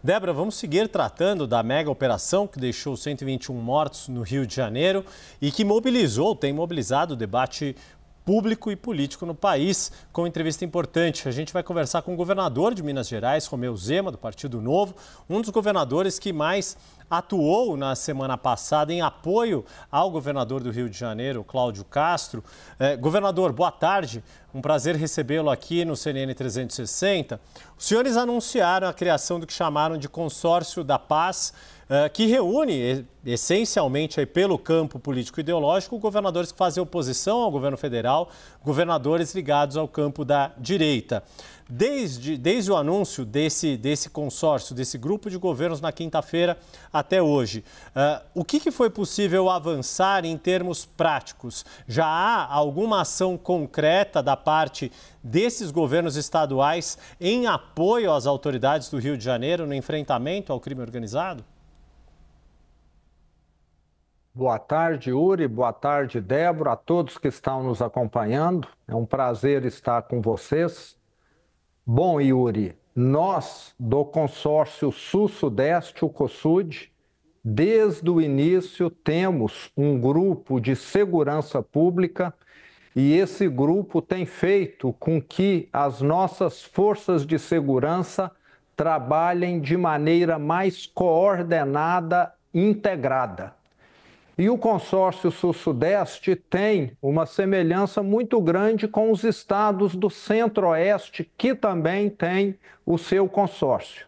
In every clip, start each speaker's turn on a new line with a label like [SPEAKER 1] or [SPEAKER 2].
[SPEAKER 1] Débora, vamos seguir tratando da mega operação que deixou 121 mortos no Rio de Janeiro e que tem mobilizado o debate público e político no país, com uma entrevista importante. A gente vai conversar com o governador de Minas Gerais, Romeu Zema, do Partido Novo, um dos governadores que mais atuou na semana passada em apoio ao governador do Rio de Janeiro, Cláudio Castro. Governador, boa tarde. Um prazer recebê-lo aqui no CNN 360. Os senhores anunciaram a criação do que chamaram de Consórcio da Paz, que reúne essencialmente aí, pelo campo político-ideológico governadores que fazem oposição ao governo federal, governadores ligados ao campo da direita. Desde o anúncio desse consórcio, desse grupo de governos na quinta-feira até hoje, o que foi possível avançar em termos práticos? Já há alguma ação concreta da parte desses governos estaduais em apoio às autoridades do Rio de Janeiro no enfrentamento ao crime organizado?
[SPEAKER 2] Boa tarde, Yuri. Boa tarde, Débora, a todos que estão nos acompanhando. É um prazer estar com vocês. Bom, Yuri, nós do consórcio Sul-Sudeste, o COSUD, desde o início temos um grupo de segurança pública e esse grupo tem feito com que as nossas forças de segurança trabalhem de maneira mais coordenada e integrada. E o consórcio Sul-Sudeste tem uma semelhança muito grande com os estados do Centro-Oeste, que também tem o seu consórcio.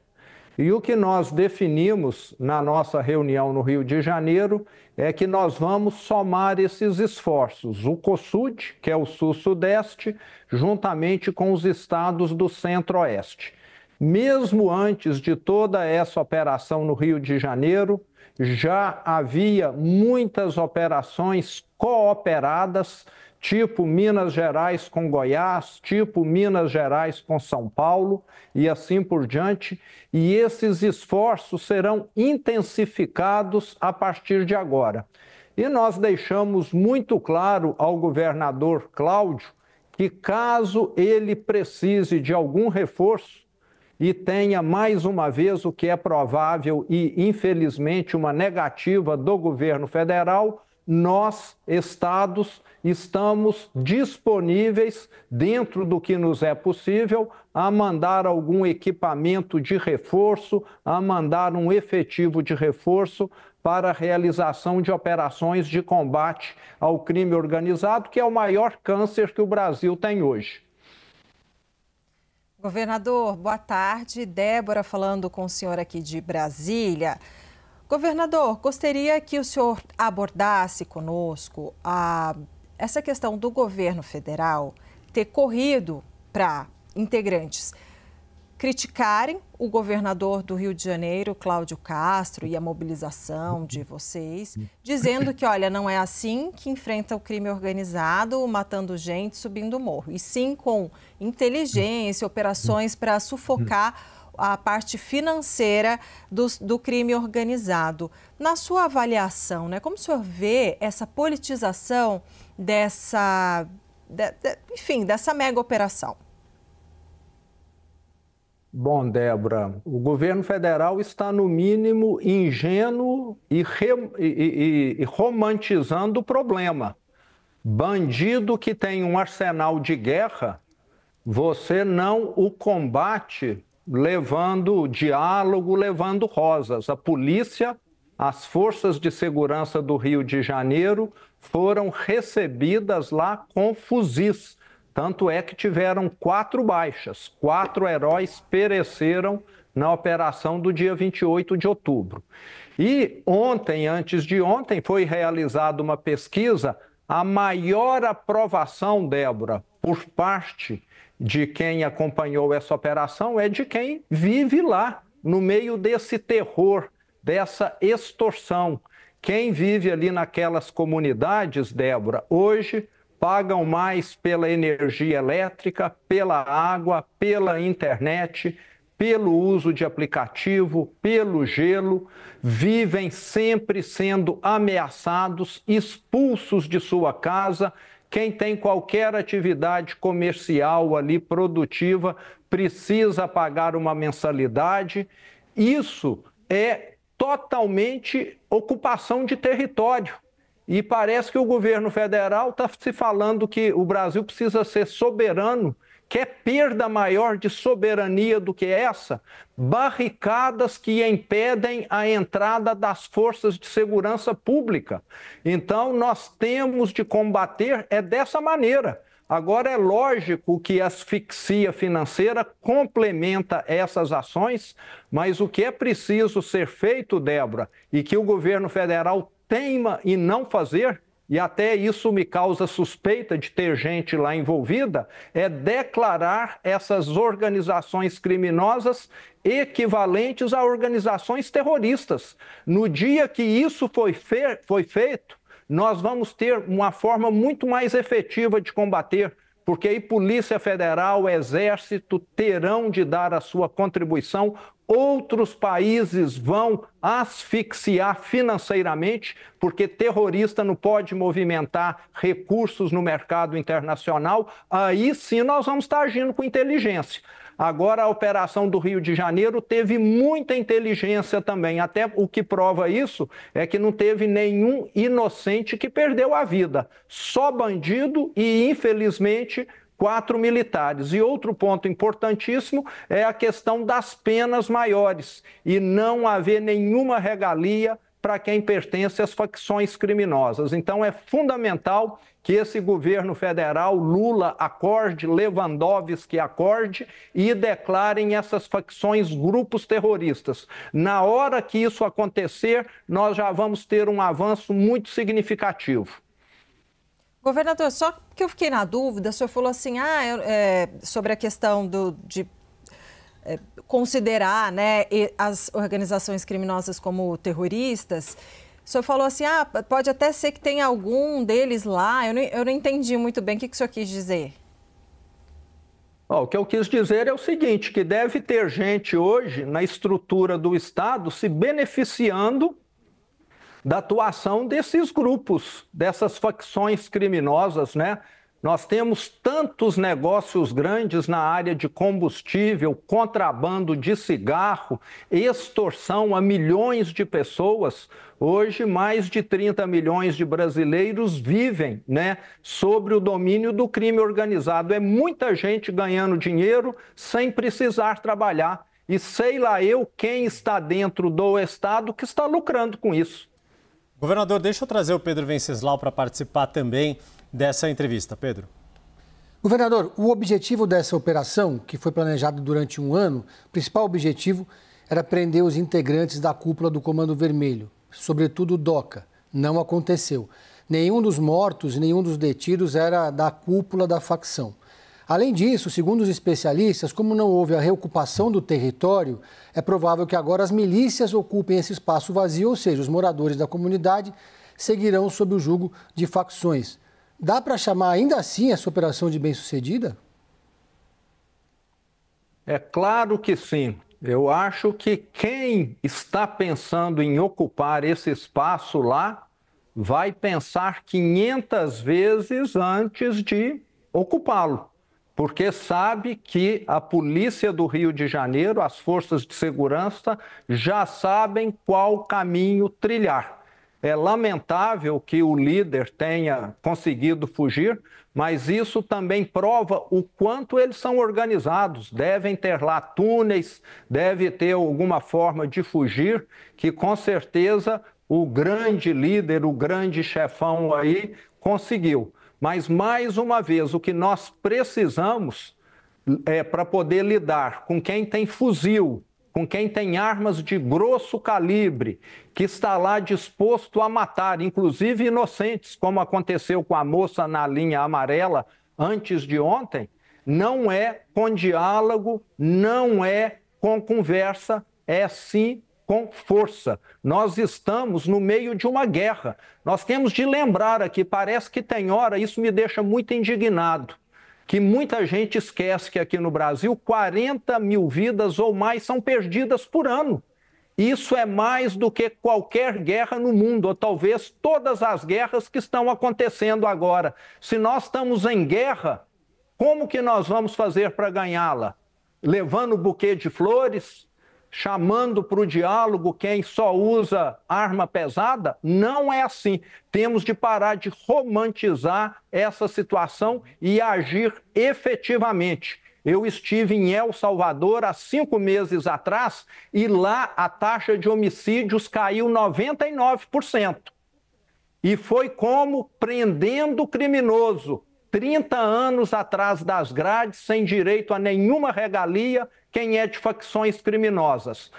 [SPEAKER 2] E o que nós definimos na nossa reunião no Rio de Janeiro é que nós vamos somar esses esforços, o COSUD, que é o Sul-Sudeste, juntamente com os estados do Centro-Oeste. Mesmo antes de toda essa operação no Rio de Janeiro, já havia muitas operações cooperadas, tipo Minas Gerais com Goiás, tipo Minas Gerais com São Paulo e assim por diante. E esses esforços serão intensificados a partir de agora. E nós deixamos muito claro ao governador Cláudio que caso ele precise de algum reforço, e tenha mais uma vez o que é provável e, infelizmente, uma negativa do governo federal, nós, estados, estamos disponíveis, dentro do que nos é possível, a mandar algum equipamento de reforço, a mandar um efetivo de reforço para a realização de operações de combate ao crime organizado, que é o maior câncer que o Brasil tem hoje.
[SPEAKER 3] Governador, boa tarde. Débora falando com o senhor aqui de Brasília. Governador, gostaria que o senhor abordasse conosco essa questão do governo federal ter corrido para integrantes criticarem o governador do Rio de Janeiro, Cláudio Castro, e a mobilização de vocês, dizendo que, olha, não é assim que enfrenta o crime organizado, matando gente, subindo o morro, e sim com inteligência, operações para sufocar a parte financeira do crime organizado. Na sua avaliação, né, como o senhor vê essa politização dessa mega operação?
[SPEAKER 2] Bom, Débora, o governo federal está, no mínimo, ingênuo e romantizando o problema. Bandido que tem um arsenal de guerra, você não o combate levando diálogo, levando rosas. A polícia, as forças de segurança do Rio de Janeiro foram recebidas lá com fuzis. Tanto é que tiveram 4 baixas, 4 heróis pereceram na operação do dia 28 de outubro. E ontem, antes de ontem, foi realizada uma pesquisa, a maior aprovação, Débora, por parte de quem acompanhou essa operação é de quem vive lá, no meio desse terror, dessa extorsão. Quem vive ali naquelas comunidades, Débora, hoje pagam mais pela energia elétrica, pela água, pela internet, pelo uso de aplicativo, pelo gelo, vivem sempre sendo ameaçados, expulsos de sua casa. Quem tem qualquer atividade comercial ali produtiva precisa pagar uma mensalidade Isso é totalmente ocupação de território. E parece que o governo federal está se falando que o Brasil precisa ser soberano. Quer perda maior de soberania do que essa? Barricadas que impedem a entrada das forças de segurança pública. Então, nós temos de combater dessa maneira. Agora, é lógico que a asfixia financeira complementa essas ações, mas o que é preciso ser feito, Débora, e que o governo federal teima em não fazer, e até isso me causa suspeita de ter gente lá envolvida, é declarar essas organizações criminosas equivalentes a organizações terroristas. No dia que isso foi feito, nós vamos ter uma forma muito mais efetiva de combater, porque aí Polícia Federal, Exército terão de dar a sua contribuição. Outros países vão asfixiar financeiramente, porque terrorista não pode movimentar recursos no mercado internacional. Aí sim nós vamos estar agindo com inteligência. Agora, a operação do Rio de Janeiro teve muita inteligência também. Até o que prova isso é que não teve nenhum inocente que perdeu a vida. Só bandido e, infelizmente, 4 militares. E outro ponto importantíssimo é a questão das penas maiores e não haver nenhuma regalia para quem pertence às facções criminosas. Então, é fundamental que esse governo federal, Lula acorde, Lewandowski acorde e declarem essas facções grupos terroristas. Na hora que isso acontecer, nós já vamos ter um avanço muito significativo.
[SPEAKER 3] Governador, só que eu fiquei na dúvida, o senhor falou assim, sobre a questão de considerar, né, as organizações criminosas como terroristas. O senhor falou assim, pode até ser que tenha algum deles lá. Eu não entendi muito bem o que o senhor quis dizer.
[SPEAKER 2] O que eu quis dizer é o seguinte, que deve ter gente hoje na estrutura do Estado se beneficiando da atuação desses grupos, dessas facções criminosas, né? Nós temos tantos negócios grandes na área de combustível, contrabando de cigarro, extorsão a milhões de pessoas. Hoje, mais de 30 milhões de brasileiros vivem, né, sobre o domínio do crime organizado. É muita gente ganhando dinheiro sem precisar trabalhar. E sei lá eu quem está dentro do Estado que está lucrando com isso.
[SPEAKER 1] Governador, deixa eu trazer o Pedro Venceslau para participar também dessa entrevista. Pedro.
[SPEAKER 4] Governador, o objetivo dessa operação, que foi planejada durante um ano, o principal objetivo era prender os integrantes da cúpula do Comando Vermelho, sobretudo o DOCA. Não aconteceu. Nenhum dos mortos e nenhum dos detidos era da cúpula da facção. Além disso, segundo os especialistas, como não houve a reocupação do território, é provável que agora as milícias ocupem esse espaço vazio, ou seja, os moradores da comunidade seguirão sob o jugo de facções. Dá para chamar ainda assim essa operação de bem-sucedida?
[SPEAKER 2] É claro que sim. Eu acho que quem está pensando em ocupar esse espaço lá vai pensar 500 vezes antes de ocupá-lo. Porque sabe que a polícia do Rio de Janeiro, as forças de segurança, já sabem qual caminho trilhar. É lamentável que o líder tenha conseguido fugir, mas isso também prova o quanto eles são organizados. Devem ter lá túneis, deve ter alguma forma de fugir, que com certeza o grande líder, o grande chefão aí conseguiu. Mas, mais uma vez, o que nós precisamos para poder lidar com quem tem fuzil, com quem tem armas de grosso calibre, que está lá disposto a matar, inclusive inocentes, como aconteceu com a moça na linha amarela antes de ontem, não é com diálogo, não é com conversa, é sim com força. Nós estamos no meio de uma guerra. Nós temos de lembrar aqui, parece que tem hora, isso me deixa muito indignado, que muita gente esquece que aqui no Brasil 40 mil vidas ou mais são perdidas por ano. Isso é mais do que qualquer guerra no mundo, ou talvez todas as guerras que estão acontecendo agora. Se nós estamos em guerra, como que nós vamos fazer para ganhá-la? Levando buquê de flores? chamando para o diálogo quem só usa arma pesada? Não é assim. Temos de parar de romantizar essa situação e agir efetivamente. Eu estive em El Salvador há 5 meses atrás e lá a taxa de homicídios caiu 99%. E foi como prendendo o criminoso 30 anos atrás das grades, sem direito a nenhuma regalia, quem é de facções criminosas.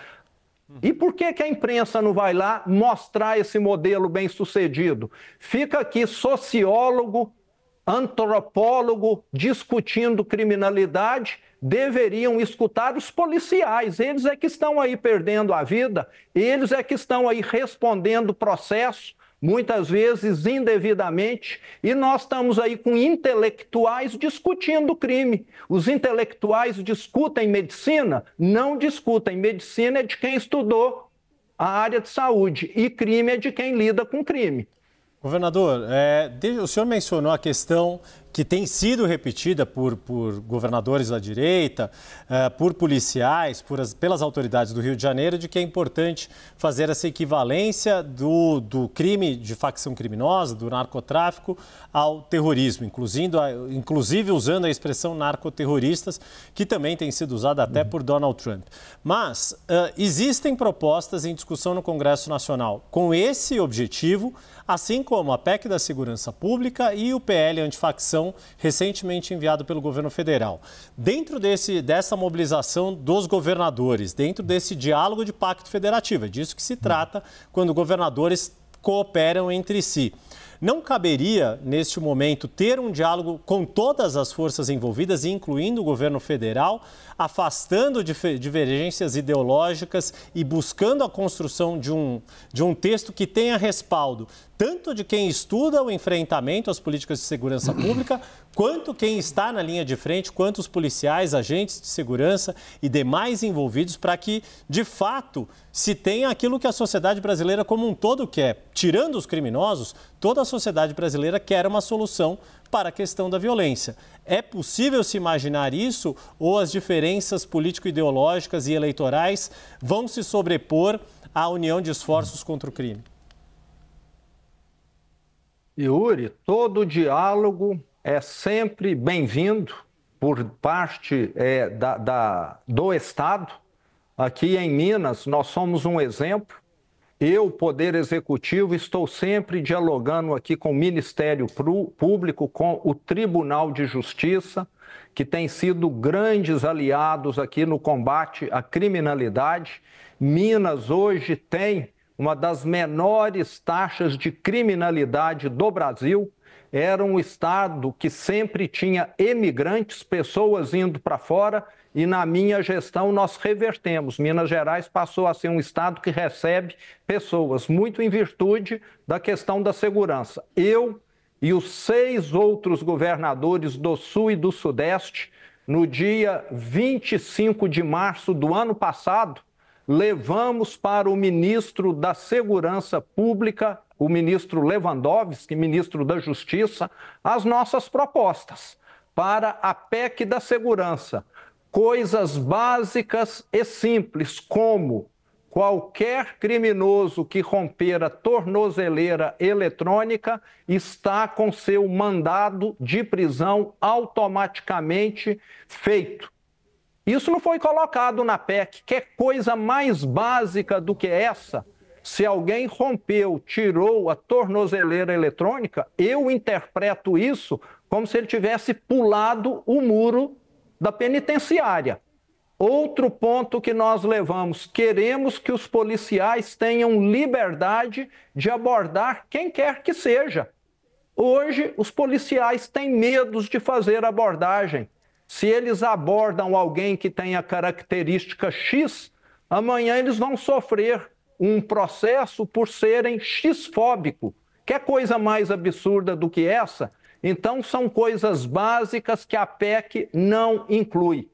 [SPEAKER 2] E por que a imprensa não vai lá mostrar esse modelo bem-sucedido? Fica aqui sociólogo, antropólogo discutindo criminalidade, deveriam escutar os policiais. Eles é que estão aí perdendo a vida, eles é que estão aí respondendo processo, muitas vezes indevidamente, e nós estamos aí com intelectuais discutindo crime. Os intelectuais discutem medicina? Não discutem. Medicina é de quem estudou a área de saúde e crime é de quem lida com crime.
[SPEAKER 1] Governador, o senhor mencionou a questão que tem sido repetida por governadores da direita, por policiais, pelas autoridades do Rio de Janeiro, de que é importante fazer essa equivalência do crime de facção criminosa, do narcotráfico, ao terrorismo, inclusive usando a expressão narcoterroristas, que também tem sido usada até por Donald Trump. Mas existem propostas em discussão no Congresso Nacional com esse objetivo, assim como a PEC da Segurança Pública e o PL Antifacção, recentemente enviado pelo governo federal. Dentro dessa mobilização dos governadores, dentro desse diálogo de pacto federativo, é disso que se trata quando governadores cooperam entre si. Não caberia, neste momento, ter um diálogo com todas as forças envolvidas, incluindo o governo federal, afastando divergências ideológicas e buscando a construção de um texto que tenha respaldo, tanto de quem estuda o enfrentamento às políticas de segurança pública, quanto quem está na linha de frente, quanto os policiais, agentes de segurança e demais envolvidos, para que, de fato, se tenha aquilo que a sociedade brasileira como um todo quer. Tirando os criminosos, toda a sociedade brasileira quer uma solução para a questão da violência. É possível se imaginar isso ou as diferenças político-ideológicas e eleitorais vão se sobrepor à união de esforços contra o crime?
[SPEAKER 2] Yuri, todo diálogo é sempre bem-vindo por parte do Estado. Aqui em Minas, nós somos um exemplo. Eu, Poder Executivo, estou sempre dialogando aqui com o Ministério Público, com o Tribunal de Justiça, que tem sido grandes aliados aqui no combate à criminalidade. Minas hoje tem uma das menores taxas de criminalidade do Brasil. Era um estado que sempre tinha emigrantes, pessoas indo para fora, e na minha gestão nós revertemos. Minas Gerais passou a ser um estado que recebe pessoas, muito em virtude da questão da segurança. Eu e os 6 outros governadores do Sul e do Sudeste, no dia 25 de março do ano passado, levamos para o ministro da Segurança Pública, o ministro Lewandowski, ministro da Justiça, as nossas propostas para a PEC da Segurança. Coisas básicas e simples, como qualquer criminoso que romper a tornozeleira eletrônica está com seu mandado de prisão automaticamente feito. Isso não foi colocado na PEC. Que coisa mais básica do que essa? Se alguém rompeu, tirou a tornozeleira eletrônica, eu interpreto isso como se ele tivesse pulado o muro da penitenciária. Outro ponto que nós levamos, queremos que os policiais tenham liberdade de abordar quem quer que seja. Hoje, os policiais têm medo de fazer abordagem. Se eles abordam alguém que tem a característica X, amanhã eles vão sofrer um processo por serem X-fóbico. Que coisa mais absurda do que essa? Então, são coisas básicas que a PEC não inclui.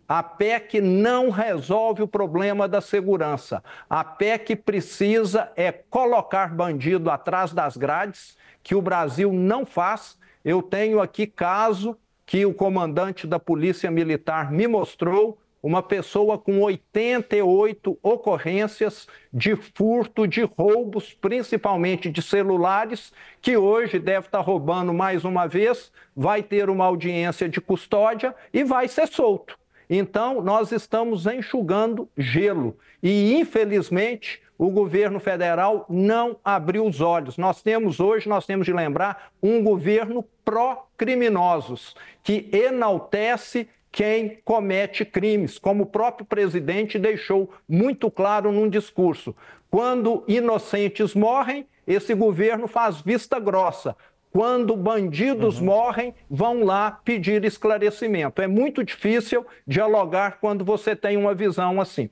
[SPEAKER 2] A PEC não resolve o problema da segurança. A PEC precisa colocar bandido atrás das grades, que o Brasil não faz. Eu tenho aqui caso que o comandante da Polícia Militar me mostrou, uma pessoa com 88 ocorrências de furto, de roubos, principalmente de celulares, que hoje deve estar roubando mais uma vez, vai ter uma audiência de custódia e vai ser solto. Então, nós estamos enxugando gelo e, infelizmente, o governo federal não abriu os olhos. Nós temos de lembrar, um governo pró-criminosos, que enaltece quem comete crimes, como o próprio presidente deixou muito claro num discurso. Quando inocentes morrem, esse governo faz vista grossa. Quando bandidos morrem, vão lá pedir esclarecimento. É muito difícil dialogar quando você tem uma visão assim.